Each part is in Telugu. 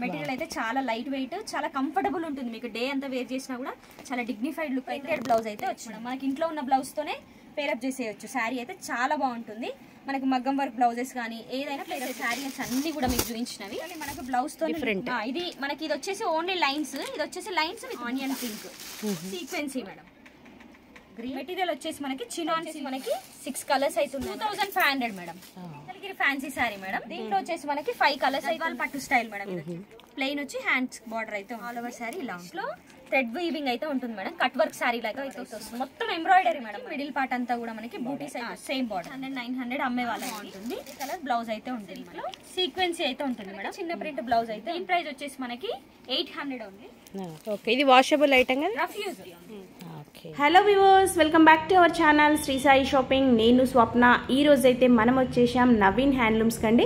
మెటీరియల్ అయితే చాలా లైట్ వెయిట్, చాలా కంఫర్టబుల్ ఉంటుంది. మీకు డే అంతా వేర్ చేసినా కూడా చాలా డిగ్నిఫైడ్ లుక్ అయితే బ్లౌజ్ అయితే వచ్చింది. మనకి ఇంట్లో ఉన్న బ్లౌజ్ తోనే పేరప్ చేసేయచ్చు. శారీ అయితే చాలా బాగుంటుంది. మనకి మగ్గం వర్క్ బ్లౌజెస్ కానీ ఏదైనా శారీస్ అన్ని కూడా మీకు చూపించినవి. మనకు బ్లౌజ్ తో డిఫరెంట్. ఇది మనకి ఇది వచ్చేసి ఓన్లీ లైన్స్, ఇది వచ్చేసి lines with onion pink sequence madam. Green material వచ్చేసి మనకి చినాన్స్, మనకి 6 కలర్స్ అయితే 2500 మేడం. Fancy sari madam. దీంట్లో వచ్చేసి మనకి 5 కలర్స్ అయితే పట్టు స్టైల్ మేడం. ప్లెయిన్ వచ్చి హ్యాండ్స్ బార్డర్ అయితే ఆల్ ఓవర్ శారీ ఇలా థ్రెడ్ వీవింగ్ అయితే ఉంటుంది మేడం. కట్ వర్క్ శారీ లాగా అయితే వస్తుంది. మొత్తం ఎంబ్రాయిడరీ మేడం. మిడిల్ పార్ట్ అంతా కూడా మనకి బూటీస్ సేమ్ బార్డర్ 900 అమ్మే వాళ్ళకి ఉంటుంది. కలర్ బ్లౌజ్ అయితే ఉంటుంది మేడం. సీక్వెన్సీ అయితే ఉంటుంది మేడం. చిన్న ప్రింట్ బ్లౌజ్ అయితే. ఈ ప్రైస్ వచ్చేసి మనకి 800 ఉంది. ఓకే, ఇది వాషబుల్ ఐటమ్ కదా, rough use. Hello viewers, welcome back to our channel Shri Sai shopping. నేను స్వప్న. ఈ రోజు అయితే మనం వచ్చేసాం నవీన్ హ్యాండ్లూమ్స్ కండి.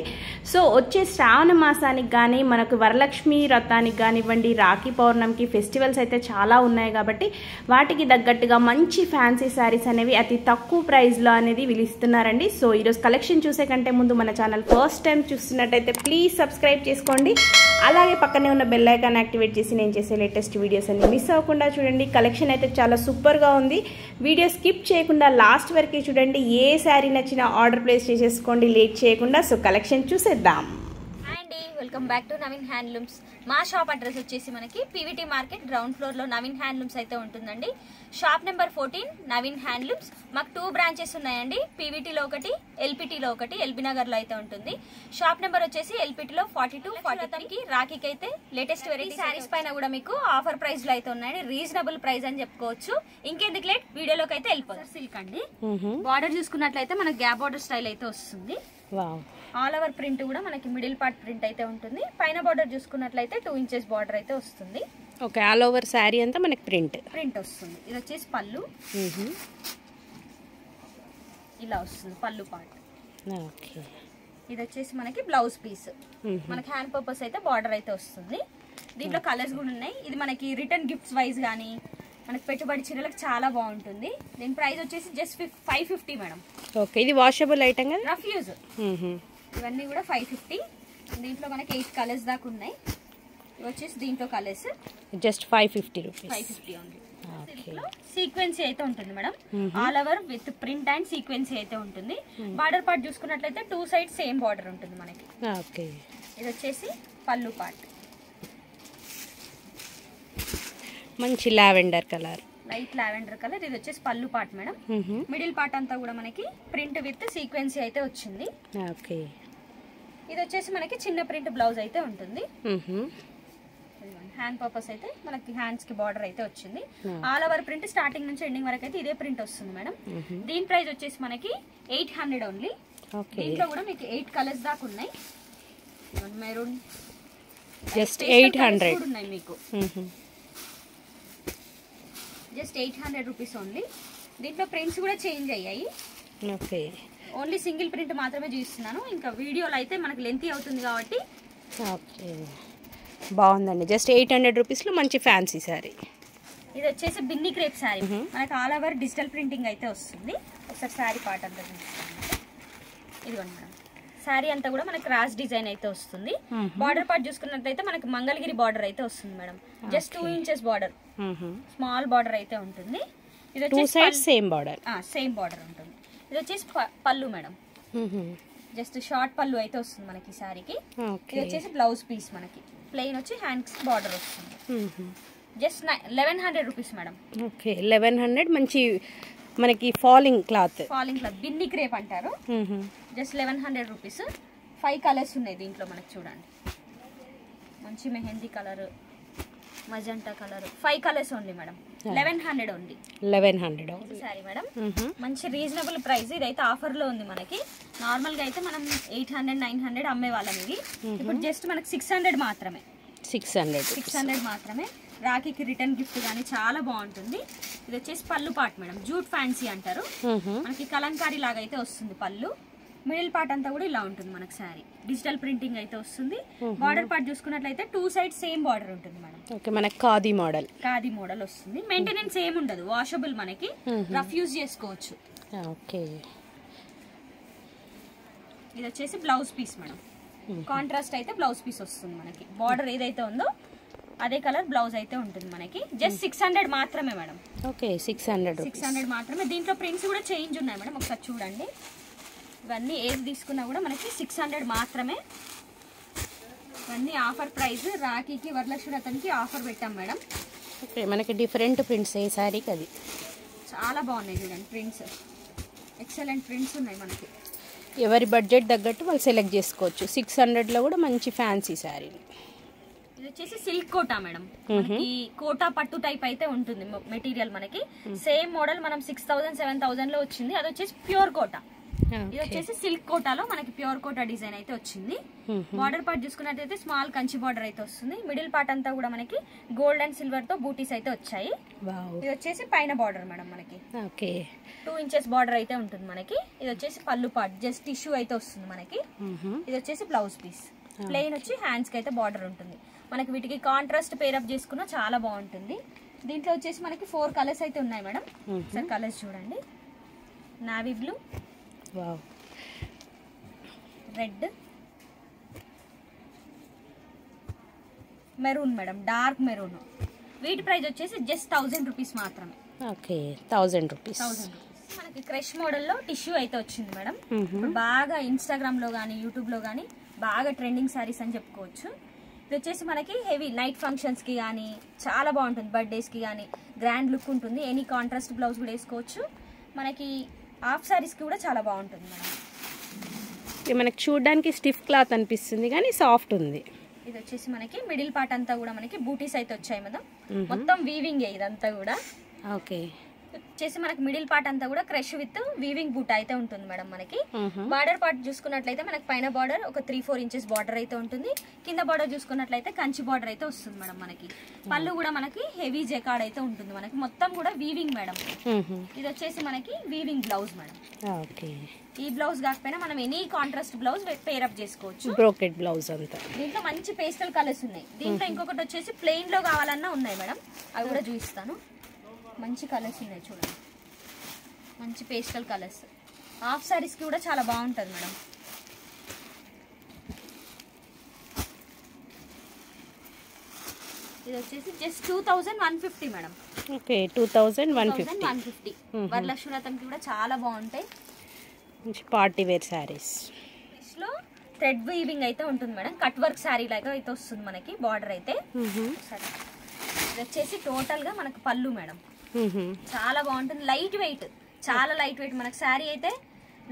సో వచ్చే శ్రావణ మాసానికి కానీ మనకు వరలక్ష్మి వ్రతానికి కానివ్వండి, రాఖీ పౌర్ణమికి ఫెస్టివల్స్ అయితే చాలా ఉన్నాయి కాబట్టి వాటికి తగ్గట్టుగా మంచి ఫ్యాన్సీ శారీస్ అనేవి అతి తక్కువ ప్రైస్లో అనేది విలుస్తున్నారండి. సో ఈరోజు కలెక్షన్ చూసే కంటే ముందు మన ఛానల్ ఫస్ట్ టైం చూస్తున్నట్టయితే ప్లీజ్ సబ్స్క్రైబ్ చేసుకోండి. అలాగే పక్కనే ఉన్న బెల్ ఐకాన్ యాక్టివేట్ చేసి నేను చేసే లేటెస్ట్ వీడియోస్ అన్ని మిస్ అవ్వకుండా చూడండి. కలెక్షన్ అయితే చాలా సూపర్గా ఉంది. వీడియో స్కిప్ చేయకుండా లాస్ట్ వరకు చూడండి. ఏ శారీ నచ్చినా ఆర్డర్ ప్లేస్ చేసేసుకోండి లేట్ చేయకుండా. సో కలెక్షన్ చూసేద్దాం. Welcome back to Naveen handlooms. మా షాప్ అడ్రస్ వచ్చేసి మనకి పీవీటీ మార్కెట్ గ్రౌండ్ ఫ్లోర్ లో నవీన్ హ్యాండ్లూమ్స్ అయితే ఉంటుందండి. Shop number 14 Naveen handlooms. మాకు 2 బ్రాంచెస్ ఉన్నాయండి. పీవీటీలో ఒకటి, ఎల్పిటీలో ఒకటి, ఎల్బీ నగర్ లో అయితే ఉంటుంది. షాప్ నెంబర్ వచ్చేసి ఎల్పిటీలో 42, 43. రాఖీకి అయితే లేటెస్ట్ వెరైటీ శారీస్ పైన కూడా మీకు ఆఫర్ ప్రైస్ లో అయితే ఉన్నాయండి. రీజనబుల్ ప్రైస్ అని చెప్పుకోవచ్చు. ఇంకెందుకు లేట్ వీడియోలోకి అయితే వెళ్ళిపోతారు. సిల్క్ అండి. బార్డర్ చూసుకున్నట్లయితే మనకి గ్యాప్ బార్డర్ స్టైల్ అయితే వస్తుంది. ఆల్ ఓవర్ ప్రింట్ కూడా మనకి మిడిల్ పార్ట్ ప్రింట్ అయితే ఉంటుంది. పైన బార్డర్ చూసుకున్నట్లయితే 2 ఇంచెస్ బార్డర్ అయితే వస్తుంది. ఓకే, ఆల్ ఓవర్ శారీ అంతా మనకి ప్రింట్ వస్తుంది. ఇది వచ్చేసి పళ్ళు ఇలా వస్తుంది. పళ్ళు పార్ట్. ఓకే, ఇది వచ్చేసి మనకి బ్లౌజ్ పీస్. మనకి హ్యాండ్ పర్పస్ అయితే బార్డర్ అయితే వస్తుంది. దీంట్లో కలర్స్ కూడా ఉన్నాయి. ఇది మనకి రిటర్న్ గిఫ్ట్స్ వైజ్ కానీ మనకి పెట్టుబడి చీరలకు చాలా బాగుంటుంది. దీని ప్రైస్ వచ్చేసి జస్ట్ 550 మేడం. ఓకే, ఇది వాషబుల్ ఐటమ్ కదా, రఫ్ యూజ్. ఇవన్నీ కూడా 550. దీంట్లో మనకి 8 కలర్స్ దాకా ఉన్నాయి. ఇవి వచ్చేసి దీంట్లో colours just 550 rupees. 550 only. Sequence అయితే ఉంటుంది madam. All over with print and sequence అయితే ఉంటుంది. బార్డర్ పార్ట్ చూసుకున్నట్లయితే 2 సైడ్ సేమ్ బార్డర్ ఉంటుంది మనకి. ఓకే, ఇది వచ్చేసి పళ్ళు పార్ట్. మంచి lavender colour, light lavender colour. ఇది వచ్చేసి పళ్ళు పార్ట్ మేడం. మిడిల్ పార్ట్ అంతా కూడా మనకి ప్రింట్ విత్ సీక్వెన్సీ అయితే వచ్చింది. ఓకే, ఇది వచ్చేసి మనకి చిన్న ప్రింట్ బ్లౌజ్ అయితే ఉంటుంది. హ్యాండ్ పర్పస్ అయితే మనకి హ్యాండ్స్ కి బార్డర్ అయితే వచ్చింది. ఆల్ ఓవర్ ప్రింట్ స్టార్టింగ్ నుంచి ఎండింగ్ వరకు అయితే ఇదే ప్రింట్ వస్తుంది మేడం. దీని ప్రైస్ వచ్చేసి మనకి 800 ఓన్లీ. దీంట్లో కూడా మీకు 8 కలర్స్ దాకా ఉన్నాయి. మెరూన్ జస్ట్ 800 ఉన్నాయి మీకు. Just 800 rupees only. దీంట్లో ప్రింట్స్ కూడా చేంజ్ అయ్యాయి. ఓకే, ఓన్లీ సింగిల్ ప్రింట్ మాత్రమే చూస్తున్నాను. ఇంకా వీడియోలో అయితే మనకి లెంతీ అవుతుంది కాబట్టి. ఓకే, బాగుందండి. జస్ట్ 800 రూపీస్లో మంచి ఫ్యాన్సీ శారీ. ఇది వచ్చేసి బిన్ని క్రేప్ శారీ. మనకి ఆల్ ఓవర్ డిజిటల్ ప్రింటింగ్ అయితే వస్తుంది. ఒకసారి శారీ పార్ట్ అంతా ఇదిగోండి మేడం. శారీ అంతా కూడా మనకి క్రాస్ డిజైన్ అయితే వస్తుంది. బార్డర్ పార్ట్ చూసుకున్నట్లయితే మనకి మంగళగిరి బార్డర్ అయితే వస్తుంది madam. Just 2 inches border, small border అయితే ఉంటుంది. ఇది వచ్చేసి సేమ్ బార్డర్ ఉంటుంది. ఇది వచ్చేసి పళ్ళు మేడం. జస్ట్ షార్ట్ పళ్ళు అయితే వస్తుంది మనకి శారీకి. ఇది వచ్చేసి బ్లౌజ్ పీస్. మనకి ప్లెయిన్ వచ్చి హ్యాండ్స్ బార్డర్ వస్తుంది. Just 1100 rupees madam. ఓకే, 1100. మంచి మనకి ఫాలింగ్ క్లాత్ బిన్ని క్రేప్ అంటారు. Just 1100 rupees. 5 కలర్స్ ఉన్నాయి దీంట్లో మనకి. చూడండి, మంచి mehndi colour, magenta colour. 5 colours only madam. 1100 only. 1100 sorry madam. మంచి రీజనబుల్ ప్రైస్. ఇదైతే ఆఫర్ లో ఉంది మనకి. నార్మల్ గా అయితే మనం 800, 900 అమ్మే వాళ్ళం. ఇది ఇప్పుడు జస్ట్ మనకి 600 మాత్రమే. 600 మాత్రమే. రాఖీకి రిటర్న్ గిఫ్ట్ గానీ చాలా బాగుంటుంది. ఇది వచ్చేసి పళ్ళు పార్ట్ మేడం. జూట్ ఫ్యాన్సీ అంటారు. మనకి కలంకారీ లాగా అయితే వస్తుంది పళ్ళు. మిడిల్ పార్ట్ అంతా కూడా ఇలా ఉంటుంది మనకి శారీ. డిజిటల్ ప్రింటింగ్ అయితే వస్తుంది. బార్డర్ పార్ట్ చూసుకున్నట్లయితే 2 సైడ్ సేమ్ బార్డర్ ఉంటుంది మేడం. ఓకే, మనకి ఖాదీ మోడల్ వస్తుంది. మెయింటెనెన్స్ ఏమి ఉండదు. వాషబుల్, మనకి రఫ్ యూజ్ చేసుకోవచ్చు. ఓకే, ఇది వచ్చేసి బ్లౌజ్ పీస్ మేడం. కాంట్రాస్ట్ అయితే బ్లౌజ్ పీస్ వస్తుంది మనకి. బార్డర్ ఏదైతే ఉందో అదే కలర్ బ్లౌజ్ అయితే ఉంటుంది మనకి. జస్ట్ 600 మాత్రమే మేడం. ఓకే 600 మాత్రమే. దీంట్లో ప్రింట్స్ కూడా చేంజ్ ఉన్నాయి మేడం, ఒకసారి చూడండి. ఇవన్నీ ఏది తీసుకున్నా కూడా మనకి 600 మాత్రమే. ఇవన్నీ ఆఫర్ ప్రైస్. రాఖీకి వరలక్ష్మి వ్రతానికి ఆఫర్ పెట్టాం మేడం. ఓకే మనకి డిఫరెంట్ ప్రింట్స్ ఏ శారీకి అది చాలా బాగున్నాయి చూడండి ప్రింట్స్. ఎక్సలెంట్ ప్రింట్స్ ఉన్నాయి మనకి. ఎవరి బడ్జెట్ తగ్గట్టు వాళ్ళు సెలెక్ట్ చేసుకోవచ్చు. 600లో కూడా మంచి ఫ్యాన్సీ శారీ. ఇది వచ్చేసి సిల్క్ కోటా మేడం. మనకి కోటా పట్టు టైప్ అయితే ఉంటుంది మెటీరియల్ మనకి. సేమ్ మోడల్ మనం 6000 7000 లో వచ్చింది. అది వచ్చేసి ప్యూర్ కోటా. ఇది వచ్చేసి సిల్క్ కోటాలో మనకి ప్యూర్ కోటా డిజైన్ అయితే వచ్చింది. బార్డర్ పార్ట్ చూసుకున్నట్టయితే స్మాల్ కంచి బార్డర్ అయితే వస్తుంది. మిడిల్ పార్ట్ అంతా కూడా మనకి గోల్డ్ అండ్ సిల్వర్ తో బూటీస్ అయితే వచ్చాయి. ఇది వచ్చేసి పైన బార్డర్ మేడం మనకి. ఓకే 2 ఇంచెస్ బార్డర్ అయితే ఉంటుంది మనకి. ఇది వచ్చేసి పళ్ళు పార్ట్ జస్ట్ టిష్యూ అయితే వస్తుంది మనకి. ఇది వచ్చేసి బ్లౌజ్ పీస్. ప్లెయిన్ వచ్చి హ్యాండ్స్ కి అయితే బార్డర్ ఉంటుంది మనకి. వీటికి కాంట్రాస్ట్ పేరప్ చేసుకున్నా చాలా బాగుంటుంది. దీంట్లో వచ్చేసి మనకి 4 కలర్స్ అయితే ఉన్నాయి మేడం. సార్ కలర్స్ చూడండి. Navy blue, red, maroon madam, dark maroon. వీటి ప్రైస్ వచ్చేసి జస్ట్ 1000 రూపీస్ మాత్రమే. Okay 1000 rupees. మనకి క్రష్ మోడల్లో టిష్యూ అయితే వచ్చింది మేడం. ఇప్పుడు బాగా ఇన్స్టాగ్రామ్ లో కానీ యూట్యూబ్ లో కానీ బాగా ట్రెండింగ్ సారీస్ అని చెప్పుకోవచ్చు. ఇది వచ్చేసి మనకి హెవీ నైట్ ఫంక్షన్స్ కి కానీ చాలా బాగుంటుంది. బర్త్డేస్ కి కానీ గ్రాండ్ లుక్ ఉంటుంది. ఎనీ కాంట్రాస్ట్ బ్లౌజ్ కూడా వేసుకోవచ్చు. మనకి హాఫ్ సారీస్ కి కూడా చాలా బాగుంటుంది మేడం. మనకి చూడడానికి స్టిఫ్ క్లాత్ అనిపిస్తుంది కానీ సాఫ్ట్ ఉంది. ఇది వచ్చేసి మనకి మిడిల్ పార్ట్ అంతా కూడా మనకి బూటీస్ అయితే వచ్చాయి మేడం. మొత్తం వీవింగ్ ఇదంతా కూడా. ఓకే వచ్చేసి మనకి మిడిల్ పార్ట్ అంతా కూడా క్రష్ విత్ వీవింగ్ బూట్ అయితే ఉంటుంది మేడం మనకి. బార్డర్ పార్ట్ చూసుకున్నట్లయితే మనకి పైన బార్డర్ ఒక 3-4 ఇంచెస్ బార్డర్ అయితే ఉంటుంది. కింద బార్డర్ చూసుకున్నట్లయితే కంచి బార్డర్ అయితే వస్తుంది మేడం మనకి. పళ్ళు కూడా మనకి హెవీ జెకార్డ్ అయితే ఉంటుంది మనకి. మొత్తం కూడా వీవింగ్ మేడం. ఇది వచ్చేసి మనకి వీవింగ్ బ్లౌజ్ మేడం. ఓకే ఈ బ్లౌజ్ కాకపోయినా మనం ఎనీ కాంట్రాస్ట్ బ్లౌజ్ పేరప్ చేసుకోవచ్చు. బ్రోకెట్ బ్లౌజ్ అంతా. దీంట్లో మంచి పేస్టల్ కలర్స్ ఉన్నాయి. దీంట్లో ఇంకొకటి వచ్చేసి ప్లెయిన్ లో కావాలన్నా ఉన్నాయి మేడం. అవి కూడా చూపిస్తాను. మంచి కలర్స్ ఉన్నాయి చూడండి. మంచి పేస్టల్ కలర్స్. హాఫ్ సారీస్ కి కూడా చాలా బాగుంటుంది మేడం. ఇది వచ్చేసి జస్ట్ 2150 మేడం. ఓకే 2150. వరలక్ష్మి వ్రతంకి కూడా చాలా బాగుంటాయి. మంచి పార్టీ వేర్ శారీస్. లో థ్రెడ్ వీవింగ్ అయితే ఉంటుంది మేడం. కట్ వర్క్ శారీ లాగా అయితే వస్తుంది మనకి. బార్డర్ అయితే సరే. ఇది వచ్చేసి టోటల్ గా మనకు పళ్ళు మేడం. చాలా బాగుంటుంది. లైట్ వెయిట్, చాలా లైట్ వెయిట్. మనకి శారీ అయితే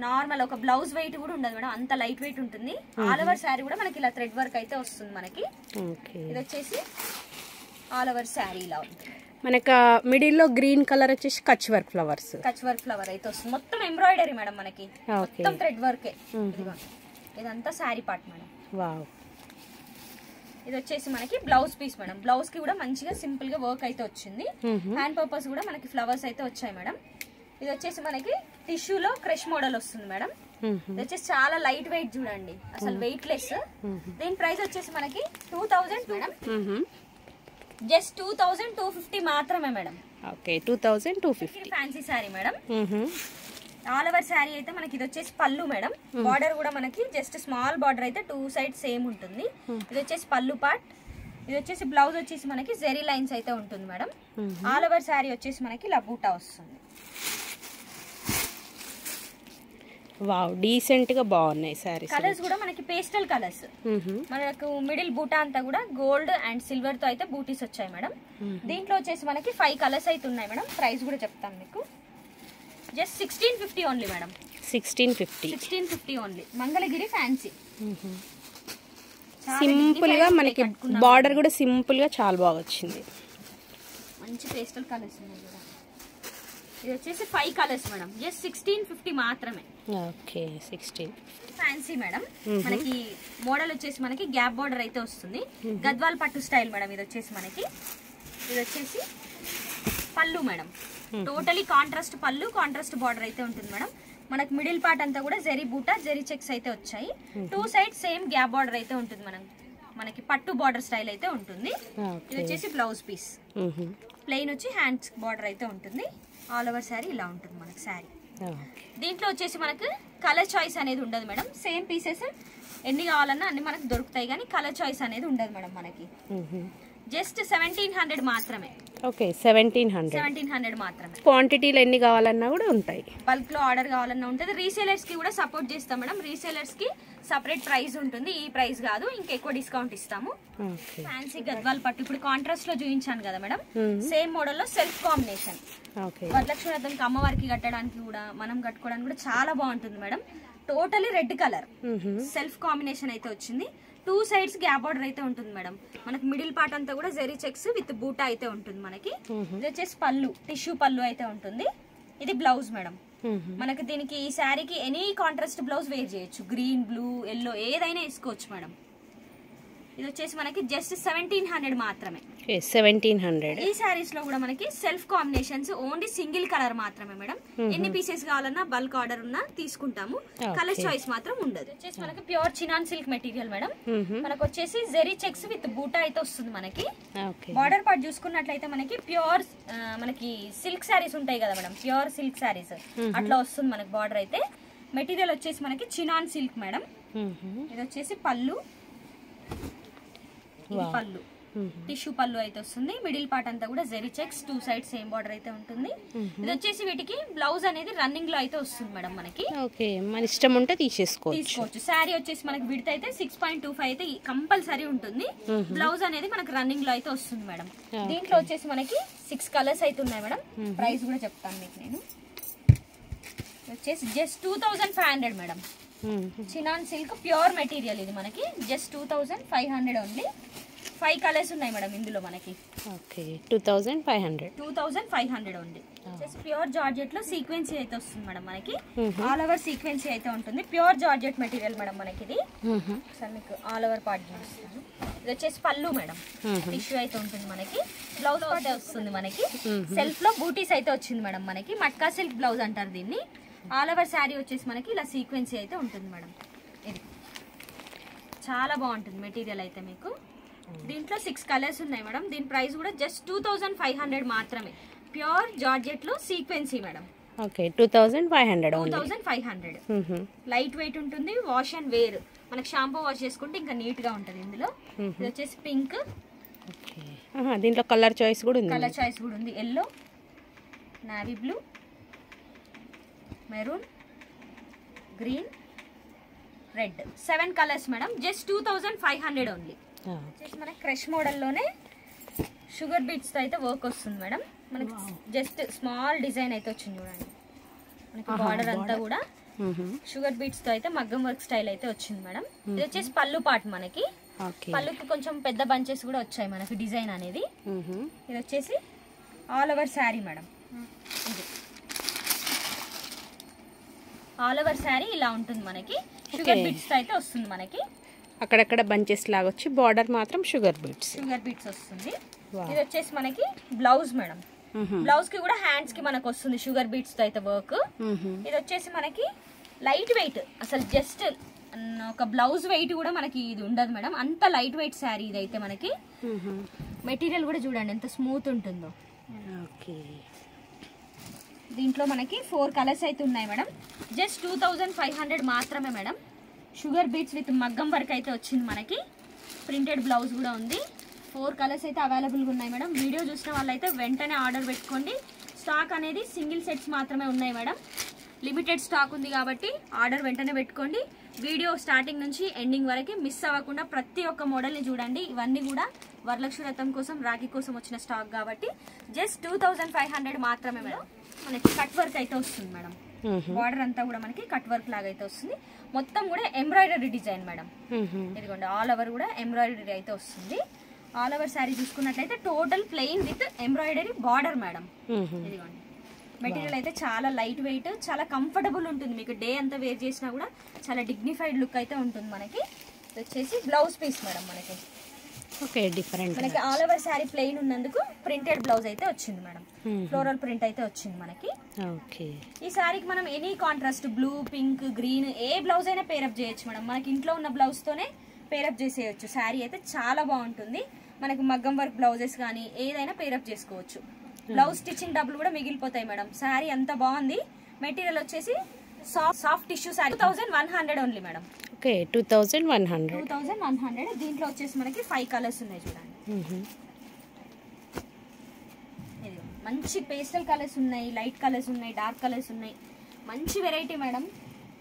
నార్మల్ ఒక బ్లౌజ్ వెయిట్ కూడా ఉండదు మేడం. అంత లైట్ వెయిట్ ఉంటుంది. ఆల్ ఓవర్ శారీ కూడా మనకి ఇలా థ్రెడ్ వర్క్ అయితే వస్తుంది మనకి. ఇది వచ్చేసి ఆల్ ఓవర్ శారీ ఇలా ఉంటుంది. మనకు మిడిల్ లో గ్రీన్ కలర్ వచ్చేసి Kutch work flowers. Kutch work flower అయితే వస్తుంది. మొత్తం ఎంబ్రాయిడరీ మేడం మనకి. మొత్తం థ్రెడ్ వర్కే. ఇదంతా శారీ పార్ట్ మేడం. వావ్. ఇది వచ్చేసి మనకి బ్లౌజ్ పీస్ మేడం. బ్లౌజ్ కి కూడా మంచిగా సింపుల్ గా వర్క్ అయితే వచ్చింది. హ్యాండ్ పర్పస్ కూడా మనకి ఫ్లవర్స్ అయితే వచ్చాయి మేడం. ఇది వచ్చేసి మనకి టిష్యూలో క్రష్ మోడల్ వస్తుంది మేడం. ఇది వచ్చేసి చాలా లైట్ వెయిట్ చూడండి, అసలు వెయిట్ లెస్. దీని ప్రైస్ వచ్చేసి మనకి 2000 మేడం. జస్ట్ 2250 మాత్రమే madam. Okay 2250. Fancy sari madam. All over sari అయితే మనకి ఇది వచ్చేసి పళ్ళు మేడం. బార్డర్ కూడా మనకి జస్ట్ స్మాల్ బార్డర్ అయితే 2 సైడ్ సేమ్ ఉంటుంది. ఇది వచ్చేసి పళ్ళు పార్ట్. ఇది వచ్చేసి బ్లౌజ్ వచ్చేసి మనకి జెరీ లైన్స్ అయితే ఉంటుంది మేడం. ఆల్ ఓవర్ శారీ వచ్చేసి మనకి ఇలా బూటా వస్తుంది. వావ్ డీసెంట్ గా బాగున్నాయి సారీస్. కలర్స్ కూడా మనకి పేస్టల్ కలర్స్. మనకు మిడిల్ బూటా అంతా కూడా గోల్డ్ అండ్ సిల్వర్ తో అయితే బూటీస్ వచ్చాయి మేడం. దీంట్లో వచ్చేసి మనకి 5 కలర్స్ అయితే ఉన్నాయి మేడం. ప్రైస్ కూడా చెప్తాను మీకు. Just 1650 only madam. 1650 only. Mangalagiri fancy. Simple గా మనకి బార్డర్ కూడా సింపుల్ గా చాలా బాగా వచ్చింది. మంచి పేస్టల్ కలర్స్ ఉన్నాయి కూడా. ఇది వచ్చేసి 5 కలర్స్ మేడం. జస్ట్ 1650 మాత్రమే. Okay 16 fancy madam. మనకి మోడల్ వచ్చేసి మనకి గ్యాప్ బార్డర్ అయితే వస్తుంది. గద్వాల్ పట్టు స్టైల్ మేడం. ఇది వచ్చేసి మనకి ఇది వచ్చేసి పళ్ళు మేడం. టోటలీ కాంట్రాస్ట్ పళ్ళు, కాంట్రాస్ట్ బార్డర్ అయితే ఉంటుంది మేడం. మనకి మిడిల్ పార్ట్ అంతా కూడా జెరీ బూటా, జెరీ చెక్స్ అయితే వచ్చాయి. 2 సైడ్ సేమ్ గ్యాప్ బార్డర్ అయితే ఉంటుంది మనం. మనకి పట్టు బార్డర్ స్టైల్ అయితే ఉంటుంది. ఇది వచ్చేసి బ్లౌజ్ పీస్. ప్లెయిన్ వచ్చి హ్యాండ్స్ బార్డర్ అయితే ఉంటుంది. ఆల్ ఓవర్ శారీ ఇలా ఉంటుంది మనకి శారీ. దీంట్లో వచ్చేసి మనకు కలర్ చాయిస్ అనేది ఉండదు మేడం. సేమ్ పీసెస్ ఎన్ని కావాలన్నా అన్ని మనకు దొరుకుతాయి, కానీ కలర్ చాయిస్ అనేది ఉండదు మేడం మనకి. జస్ట్ 1700 మాత్రమే. ఓకే 1700 మాత్రమే. క్వాంటిటీలు ఎన్ని కావాలన్నా కూడా ఉంటాయి, బల్క్ లో ఆర్డర్ కావాలన్నా ఉంటుంది. రీసేలర్స్ కి కూడా సపోర్ట్ చేస్తాం మేడం. రీసేలర్స్ కి సపరేట్ ప్రైస్ ఉంటుంది, ఈ ప్రైస్ కాదు, ఇంకెక్కువ డిస్కౌంట్ ఇస్తాము. ఫ్యాన్సీ గద్వాల్ పట్టు ఇప్పుడు కాంట్రాస్ట్ లో చూపించాను కదా మేడం, సేమ్ మోడల్ లో సెల్ఫ్ కాంబినేషన్. వరలక్ష్మి వ్రతంకి అమ్మవారికి కట్టడానికి కూడా మనం కట్టుకోవడానికి కూడా చాలా బాగుంటుంది madam. Totally red colour self combination అయితే వచ్చింది. 2 సైడ్స్ గ్యాప్ బార్డర్ అయితే ఉంటుంది మేడం. మనకి మిడిల్ పార్ట్ అంతా కూడా జెరీ చెక్స్ విత్ బూటా అయితే ఉంటుంది మనకి. ఇది వచ్చేసి పళ్ళు, టిష్యూ పళ్ళు అయితే ఉంటుంది. ఇది బ్లౌజ్ మేడం. మనకి దీనికి ఈ శారీకి ఎనీ కాంట్రాస్ట్ బ్లౌజ్ వేర్ చేయొచ్చు, గ్రీన్, బ్లూ, ఎల్లో ఏదైనా వేసుకోవచ్చు మేడం. ఇది వచ్చేసి మనకి జస్ట్ 1700 మాత్రమే. 1700. ఈ శారీస్ లో కూడా మనకి self combinations only single colour మాత్రమే మేడం. ఎన్ని పీసెస్ కావాలన్నా బల్క్ ఆర్డర్ ఉన్నా తీసుకుంటాము, కలర్ చాయిస్ మాత్రం ఉండదు. వచ్చేసి మనకి pure chinon silk material madam. మనకు వచ్చేసి జెరీ చెక్స్ విత్ బూటా అయితే వస్తుంది మనకి. బార్డర్ పార్ట్ చూసుకున్నట్లయితే మనకి ప్యూర్ మనకి సిల్క్ శారీస్ ఉంటాయి కదా మేడం, ప్యూర్ సిల్క్ శారీస్ అట్లా వస్తుంది మనకి బార్డర్ అయితే. మెటీరియల్ వచ్చేసి మనకి చినాన్ సిల్క్ మేడం. ఇది వచ్చేసి పళ్ళు, ఇది పళ్ళు, టిష్యూ పళ్ళు అయితే వస్తుంది. మిడిల్ పార్ట్ అంతా కూడా zari checks, 2 sides same border అయితే ఉంటుంది. ఇది వచ్చేసి వీటికి బ్లౌజ్ అనేది రన్నింగ్ లో అయితే వస్తుంది మేడం మనకి. ఓకే, మన ఇష్టం ఉంటే తీసుకోవచ్చు. శారీ వచ్చేసి మనకి విడ్త్ అయితే 6.25 అయితే కంపల్సరీ ఉంటుంది. బ్లౌజ్ అనేది మనకి రన్నింగ్ లో అయితే వస్తుంది మేడం. దీంట్లో వచ్చేసి మనకి 6 కలర్స్ అయితే ఉన్నాయి మేడం. ప్రైస్ కూడా చెప్తాను మీకు నేను. వచ్చేసి just 2500 madam. Chinon silk pure material ఇది మనకి జస్ట్ 2500 ఓన్లీ. 5 కలర్స్ ఉన్నాయి మేడం ఇందులో మనకి. Okay 2500 only. ప్యూర్ జార్జెట్ లో సీక్వెన్సీ అయితే వస్తుంది మేడం మనకి. ఆల్ ఓవర్ సీక్వెన్సీ అయితే ఉంటుంది. ప్యూర్ జార్జెట్ మెటీరియల్ మేడం మనకి ఇది. సార్ మీకు ఆల్ ఓవర్ పార్ట్ చూపిస్తాను. ఇది వచ్చేసి పళ్ళు మేడం, టిష్యూ అయితే ఉంటుంది మనకి. బ్లౌజ్ పార్ట్ వస్తుంది మనకి. సెల్ఫ్ లో బూటీస్ అయితే వచ్చింది మేడం మనకి. మట్కా సిల్క్ బ్లౌజ్ అంటారు దీన్ని. ఆల్ ఓవర్ శారీ వచ్చేసి మనకి ఇలా సీక్వెన్సీ అయితే ఉంటుంది మేడం. ఇది చాలా బాగుంటుంది మెటీరియల్ అయితే మీకు. దీంట్లో 6 కలర్స్ ఉన్నాయి మేడం. దీని ప్రైస్ కూడా జస్ట్ 2500 మాత్రమే. ప్యూర్ జార్జెట్ లో సీక్వెన్సీ మేడం. ఓకే 2500. లైట్ వెయిట్ ఉంటుంది. వాష్ అండ్ వేర్, మనకి షాంపూ వాష్ చేసుకుంటే ఇంకా నీట్ గా ఉంటుంది ఇందులో. ఇది వచ్చేసి పింక్. దీంట్లో కలర్ చాయిస్ కూడా ఉంది. Yellow, navy blue, maroon, green, red, 7 colours madam. Just 2500 only. మనకి క్రష్ మోడల్లోనే షుగర్ బీట్స్ తో అయితే వర్క్ వస్తుంది మేడం. మనకి జస్ట్ స్మాల్ డిజైన్ అయితే వచ్చింది చూడండి. మనకి బార్డర్ అంతా కూడా షుగర్ బీట్స్ తో అయితే మగ్గం వర్క్ స్టైల్ అయితే వచ్చింది మేడం. ఇది వచ్చేసి పళ్ళు పార్ట్ మనకి. పళ్ళుకి కొంచెం పెద్ద బంచెస్ కూడా వచ్చాయి మనకి డిజైన్ అనేది. ఇది వచ్చేసి ఆల్ ఓవర్ శారీ మేడం. ఇది ఆల్ ఓవర్ శారీ ఇలా ఉంటుంది మనకి. షుగర్ బీట్స్ అయితే వస్తుంది మనకి. అక్కడక్కడ బంచెస్ లాగా వచ్చి బార్డర్ మాత్రం షుగర్ బీట్స్ వస్తుంది. ఇది వచ్చేసి మనకి బ్లౌజ్ మేడం. బ్లౌజ్ కి కూడా హ్యాండ్స్ కి మనకు వస్తుంది షుగర్ బీట్స్ తో అయితే వర్క్. ఇది వచ్చేసి మనకి లైట్ వెయిట్, అసలు జస్ట్ ఒక బ్లౌజ్ వెయిట్ కూడా మనకి ఇది ఉండదు మేడం. అంత లైట్ వెయిట్ శారీ ఇది అయితే మనకి. మెటీరియల్ కూడా చూడండి ఎంత స్మూత్ ఉంటుందో. దీంట్లో మనకి 4 కలర్స్ అయితే ఉన్నాయి మేడం. జస్ట్ 2500 మాత్రమే మేడం. షుగర్ బీట్స్ విత్ మగ్గం వర్క్ అయితే వచ్చింది మనకి. ప్రింటెడ్ బ్లౌజ్ కూడా ఉంది. 4 కలర్స్ అయితే అవైలబుల్గా ఉన్నాయి మేడం. వీడియో చూసిన వాళ్ళైతే వెంటనే ఆర్డర్ పెట్టుకోండి. స్టాక్ అనేది సింగిల్ సెట్స్ మాత్రమే ఉన్నాయి మేడం. లిమిటెడ్ స్టాక్ ఉంది కాబట్టి ఆర్డర్ వెంటనే పెట్టుకోండి. వీడియో స్టార్టింగ్ నుంచి ఎండింగ్ వరకు మిస్ అవ్వకుండా ప్రతి ఒక్క మోడల్ని చూడండి. ఇవన్నీ కూడా వరలక్ష్మి వ్రతం కోసం, రాఖీ కోసం వచ్చిన స్టాక్ కాబట్టి జస్ట్ 2500 మాత్రమే మేడం. మనకి కట్ వర్క్ అయితే వస్తుంది మేడం. బార్డర్ అంతా కూడా మనకి కట్ వర్క్ లాగా అయితే వస్తుంది. మొత్తం కూడా ఎంబ్రాయిడరీ డిజైన్ మేడం. ఇదిగోండి ఆల్ ఓవర్ కూడా ఎంబ్రాయిడరీ అయితే వస్తుంది. ఆల్ ఓవర్ శారీ చూసుకున్నట్లయితే total plain with embroidery border madam. ఇదిగోండి మెటీరియల్ అయితే చాలా లైట్ వెయిట్, చాలా కంఫర్టబుల్ ఉంటుంది. మీకు డే అంతా వేర్ చేసినా కూడా చాలా డిగ్నిఫైడ్ లుక్ అయితే ఉంటుంది మనకి. ఇది వచ్చేసి బ్లౌజ్ పీస్ మేడం మనకి. Okay different. మనకి ఆల్ ఓవర్ శారీ ప్లెయిన్ ఉన్నందుకు ప్రింటెడ్ బ్లౌజ్ అయితే వచ్చింది మేడం. ఫ్లోరల్ ప్రింట్ అయితే వచ్చింది మనకి. ఓకే ఈ శారీకి మనం any contrast blue, pink, green ఏ బ్లౌజ్ అయినా పేరప్ చేయొచ్చు మేడం. మనకి ఇంట్లో ఉన్న బ్లౌజ్ తోనే పేరప్ చేసేయచ్చు. శారీ అయితే చాలా బాగుంటుంది. మనకి మగ్గం వర్క్ బ్లౌజెస్ కానీ ఏదైనా పేరప్ చేసుకోవచ్చు. బ్లౌజ్ స్టిచ్చింగ్ డబ్బులు కూడా మిగిలిపోతాయి మేడం. శారీ అంత బాగుంది. మెటీరియల్ వచ్చేసి soft tissue sorry 2100 only madam. Okay 2100. 2100. దీంట్లో వచ్చేసి మనకి 5 కలర్స్ ఉన్నాయి చూడండి. మంచి పేస్టల్ కలర్స్ ఉన్నాయి, లైట్ కలర్స్ ఉన్నాయి, డార్క్ కలర్స్ ఉన్నాయి. మంచి వెరైటీ మేడం.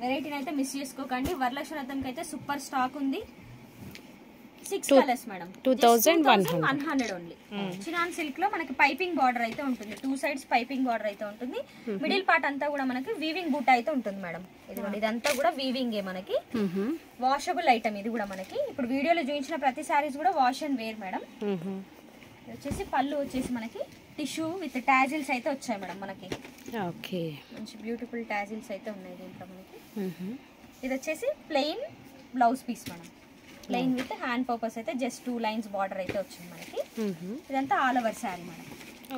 వెరైటీని అయితే మిస్ చేసుకోకండి. వరలక్ష్మి వ్రతంకి అయితే సూపర్ స్టాక్ ఉంది. 6 colours madam. 2100 only. Chinon silk లో మనకి పైపింగ్ బార్డర్ అయితే ఉంటుంది. 2 సైడ్స్ పైపింగ్ బార్డర్ అయితే ఉంటుంది. మిడిల్ పార్ట్ అంతా కూడా మనకి వీవింగ్ బూటా అయితే ఉంటుంది మేడం. ఇదిగోండి ఇదంతా కూడా వీవింగ్ మనకి. వాషబుల్ ఐటమ్ ఇది కూడా మనకి. ఇప్పుడు వీడియోలో చూపించిన ప్రతి సారీస్ కూడా వాష్ అండ్ వేర్ మేడం. వచ్చేసి పళ్ళు వచ్చేసి మనకి టిష్యూ విత్ టాజిల్స్ అయితే వచ్చాయి మేడం మనకి. ఓకే మంచి బ్యూటిఫుల్ టాజిల్స్ అయితే ఉన్నాయి దీంట్లో మనకి. ఇది వచ్చేసి plain blouse piece madam. Plain with hand purpose అయితే జస్ట్ 2 లైన్స్ బార్డర్ అయితే వచ్చింది మనకి. ఇదంతా all over sari madam.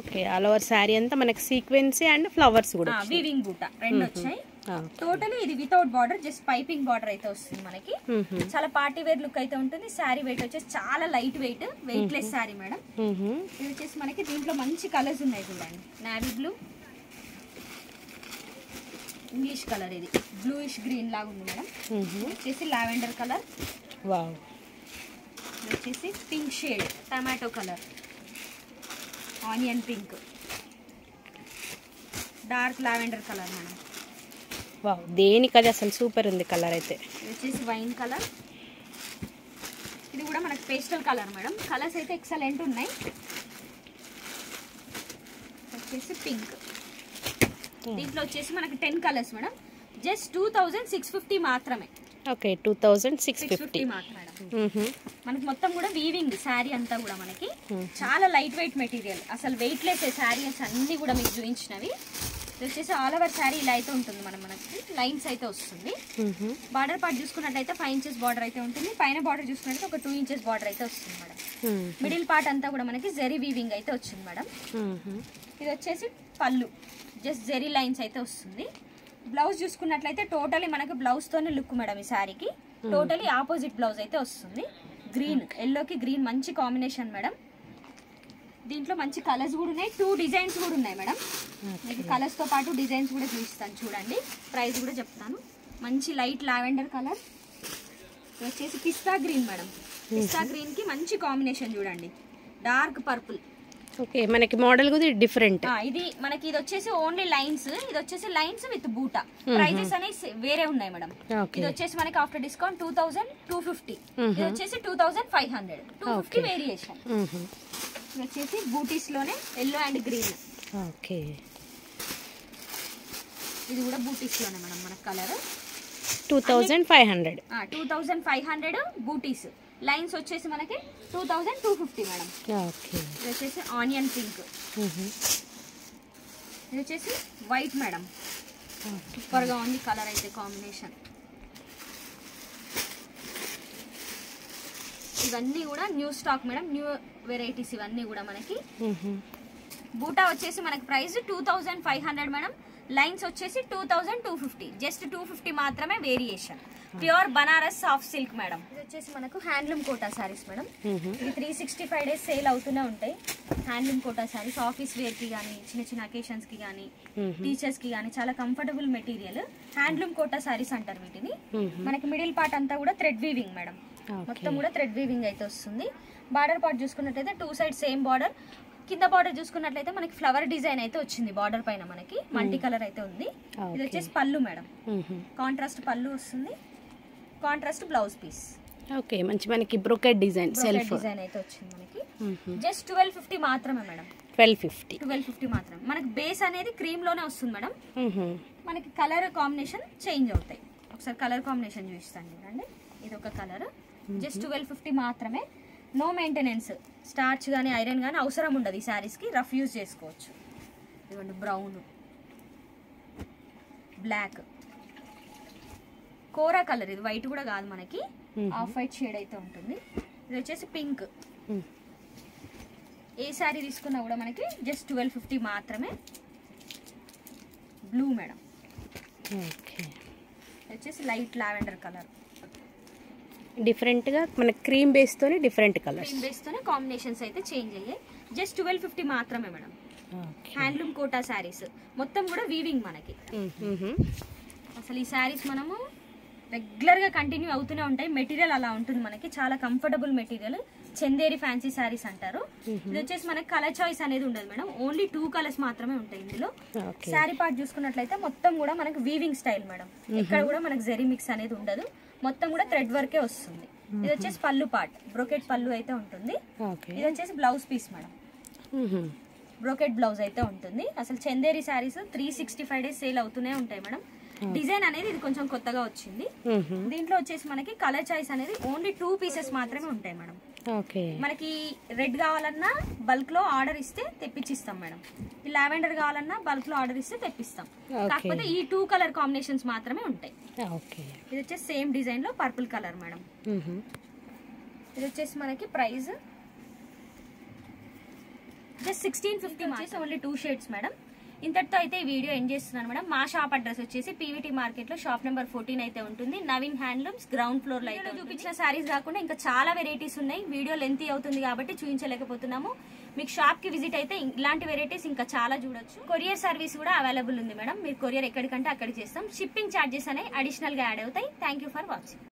Okay all over sari అంతా మనకి సీక్వెన్సీ అండ్ ఫ్లవర్స్ కూడా వీవింగ్ బూటా రెండు వచ్చాయి. టోటలీ ఇది without border just piping border అయితే వస్తుంది మనకి. చాలా పార్టీ వేర్ లుక్ అయితే ఉంటుంది. శారీ వెయిట్ వచ్చేసి చాలా light weight, weight less sari madam. ఇది వచ్చేసి మనకి దీంట్లో మంచి కలర్స్ ఉన్నాయి చూడండి. నావీ బ్లూ, ఇంగ్లీష్ కలర్, ఇది బ్లూయిష్ గ్రీన్ లాగా ఉంది మేడం. వచ్చేసి లావెండర్ కలర్, వచ్చేసి pink shade, tomato colour, onion pink, dark lavender colour madam. Wow దేనికది అసలు సూపర్ ఉంది కలర్ అయితే. ఇది వచ్చేసి వైన్ కలర్. ఇది కూడా మనకి పేస్టల్ కలర్ మేడం. కలర్స్ అయితే ఎక్సలెంట్ ఉన్నాయి. వచ్చేసి పింక్. దీంట్లో వచ్చేసి మనకి 10 కలర్స్ మేడం. జస్ట్ 2650 మాత్రమే. ఓకే 2650 మాత్రమే. మనకి మొత్తం కూడా వీవింగ్ శారీ అంతా కూడా మనకి చాలా లైట్ వెయిట్ మెటీరియల్. అసలు వెయిట్ లెస్ శారీస్ అన్ని కూడా మీకు చూపించినవి. ఇది వచ్చేసి ఆల్ ఓవర్ శారీ ఇలా అయితే ఉంటుంది మనం. మనకి లైన్స్ అయితే వస్తుంది. బార్డర్ పార్ట్ చూసుకున్నట్లయితే 5 ఇంచెస్ బార్డర్ అయితే ఉంటుంది. పైన బార్డర్ చూసుకున్నట్లయితే ఒక 2 ఇంచెస్ బార్డర్ అయితే వస్తుంది మేడం. మిడిల్ పార్ట్ అంతా కూడా మనకి జెరీ వీవింగ్ అయితే వచ్చింది మేడం. ఇది వచ్చేసి పళ్ళు జస్ట్ జెరీ లైన్స్ అయితే వస్తుంది. బ్లౌజ్ చూసుకున్నట్లయితే టోటలీ మనకి బ్లౌజ్ తోనే లుక్ మేడం. ఈ శారీకి టోటలీ ఆపోజిట్ బ్లౌజ్ అయితే వస్తుంది. గ్రీన్, ఎల్లోకి గ్రీన్ మంచి కాంబినేషన్ మేడం. దీంట్లో మంచి కలర్స్ కూడా ఉన్నాయి. 2 డిజైన్స్ కూడా ఉన్నాయి మేడం. మీకు కలర్స్ తో పాటు డిజైన్స్ కూడా చూపిస్తాను చూడండి. ప్రైస్ కూడా చెప్తాను. మంచి లైట్ లావెండర్ కలర్. వచ్చేసి పిస్తా గ్రీన్ మేడం. పిస్తా గ్రీన్ కి మంచి కాంబినేషన్ చూడండి. Dark purple. ఓకే మనకి మోడల్ కూడా డిఫరెంట్. ఇది మనకి ఇది వచ్చేసి ఓన్లీ లైన్స్. ఇది వచ్చేసి లైన్స్ విత్ బూటా. ప్రైజెస్ అనేవి వేరే ఉన్నాయి మేడం. ఇది వచ్చేసి మనకి ఆఫ్టర్ డిస్కౌంట్ 2250. ఇది వచ్చేసి 2500. 250 వేరియేషన్. ఇది వచ్చేసి బూటీస్ లోనే ఎల్లో అండ్ గ్రీన్. ఓకే ఇది కూడా బూటీస్ లోనే మేడం మనకి కలర్. 2500. 2500 బూటీస్. లైన్స్ వచ్చేసి మనకి 2250 మేడం. ఓకే ఇది వచ్చేసి ఆనియన్ పింక్. ఇది వచ్చేసి వైట్ మేడం. సూపర్ గా ఉంది కలర్ అయితే కాంబినేషన్. ఇవన్నీ కూడా new stock madam. New varieties ఇవన్నీ కూడా మనకి. బూటా వచ్చేసి మనకి ప్రైస్ 2500 మేడం. లైన్స్ వచ్చేసి 2250. జస్ట్ 250 మాత్రమే variation. Pure Banaras soft silk madam. ఇది వచ్చేసి మనకు హ్యాండ్లూమ్ కోటా సారీస్ మేడం. ఇది 365 డేస్ సేల్ అవుతూనే ఉంటాయి. Handloom Kota sarees office wear కి కానీ, చిన్న చిన్న అకేషన్స్ కి కానీ, టీచర్స్ కి కానీ చాలా comfortable material. Handloom Kota saris అంటారు వీటిని. మనకి మిడిల్ పార్ట్ అంతా కూడా థ్రెడ్ వీవింగ్ మేడం. మొత్తం కూడా థ్రెడ్ వీవింగ్ అయితే వస్తుంది. బార్డర్ పార్ట్ చూసుకున్నట్లయితే 2 సైడ్ సేమ్ బార్డర్. కింద బార్డర్ చూసుకున్నట్లయితే మనకి ఫ్లవర్ డిజైన్ అయితే వచ్చింది. బార్డర్ పైన మనకి మల్టీ కలర్ అయితే ఉంది. ఇది వచ్చేసి పళ్ళు మేడం. కాంట్రాస్ట్ పళ్ళు వస్తుంది. Contrast blouse piece. ఓకే మంచి మనకి బ్రోకెట్ డిజైన్ సెల్ఫ్ డిజైన్ అయితే వచ్చింది మనకి. జస్ట్ 1250 మాత్రమే మేడం. 1250 మాత్రమే. మనకి బేస్ అనేది క్రీమ్ లోనే వస్తుంది మేడం. మనకి కలర్ కాంబినేషన్ చేంజ్ అవుతాయి. ఒకసారి కలర్ కాంబినేషన్ చూపిస్తాను చూడండి. ఇది ఒక కలర్. జస్ట్ 1250 మాత్రమే. No maintenance. స్టార్చ్ కానీ ఐరన్ కానీ అవసరం ఉండదు. ఈ శారీస్కి రఫ్ యూజ్ చేసుకోవచ్చు. ఇదిగోండి బ్రౌన్, బ్లాక్, కోరా కలర్. ఇది వైట్ కూడా కాదు మనకి, ఆఫ్ వైట్ షేడ్ అయితే ఉంటుంది. ఇది వచ్చేసి పింక్. ఏ శారీ తీసుకున్నా కూడా మనకి జస్ట్ 1250 మాత్రమే. Blue madam. వచ్చేసి లైట్ లావెండర్ కలర్. డిఫరెంట్ గా మన క్రీమ్ బేస్ తోనే డిఫరెంట్ కలర్స్. క్రీమ్ బేస్ తోనే కాంబినేషన్స్ అయితే చేంజ్ అయ్యాయి. జస్ట్ 1250 మాత్రమే మేడం. హ్యాండ్లూమ్ కోటా శారీస్ మొత్తం కూడా వీవింగ్ మనకి. అసలు ఈ శారీస్ మనము రెగ్యులర్ గా కంటిన్యూ అవుతూనే ఉంటాయి. మెటీరియల్ అలా ఉంటుంది మనకి, చాలా comfortable material. Chanderi fancy saris అంటారు. ఇది వచ్చేసి మనకి కలర్ చాయిస్ అనేది ఉండదు మేడం, ఓన్లీ 2 కలర్స్ మాత్రమే ఉంటాయి ఇందులో. శారీ పార్ట్ చూసుకున్నట్లయితే మొత్తం కూడా మనకి వీవింగ్ స్టైల్ మేడం, ఇక్కడ కూడా మనకి జెరీ మిక్స్ అనేది ఉండదు, మొత్తం కూడా థ్రెడ్ వర్కే వస్తుంది. ఇది వచ్చేసి పళ్ళు పార్ట్, బ్రోకెట్ పళ్ళు అయితే ఉంటుంది. ఇది వచ్చేసి blouse piece madam, brocade blouse అయితే ఉంటుంది. అసలు చందేరి శారీస్ 365 డేస్ సేల్ అవుతూనే ఉంటాయి మేడం. డిజైన్ అనేది ఇది కొంచెం కొత్తగా వచ్చింది. దీంట్లో వచ్చేసి మనకి కలర్ చాయిస్ అనేది ఓన్లీ 2 పీసెస్ మాత్రమే ఉంటాయి మేడం. మనకి రెడ్ కావాలన్నా బల్క్ లో ఆర్డర్ ఇస్తే తెప్పించిస్తాం మేడం. ఈ లావెండర్ కావాలన్నా బల్క్ లో ఆర్డర్ ఇస్తే తెప్పిస్తాం. కాకపోతే ఈ 2 కలర్ కాంబినేషన్స్ మాత్రమే ఉంటాయి. ఇది వచ్చేసి సేమ్ డిజైన్ లో పర్పుల్ కలర్ మేడం. ఇది వచ్చేసి మనకి ప్రైస్ జస్ట్ 1650 వచ్చేసి ఓన్లీ 2 షేడ్స్ మేడం. ఇంతటితో అయితే ఈ వీడియో ఎండ్ చేస్తున్నాను మేడం. మా షాప్ అడ్రస్ వచ్చేసి పీవీటీ మార్కెట్ లో షాప్ నెంబర్ 14 అయితే ఉంటుంది. నవీన్ హ్యాండ్లూమ్స్ గ్రౌండ్ ఫ్లోర్ లో అయితే చూపించిన శారీస్ కాకుండా ఇంకా చాలా వెరైటీస్ ఉన్నాయి. వీడియో లెంతీ అవుతుంది కాబట్టి చూపించలేకపోతున్నాము. మీకు షాప్ కి విజిట్ అయితే ఇలాంటి వెరైటీస్ ఇంకా చాలా చూడొచ్చు. కొరియర్ సర్వీస్ కూడా అవైలబుల్ ఉంది మేడం. మీరు కొరియర్ ఎక్కడికంటే అక్కడికి చేస్తాం. షిప్పింగ్ ఛార్జెస్ అనేవి అడిషనల్ గా యాడ్ అవుతాయి. Thank you for watching.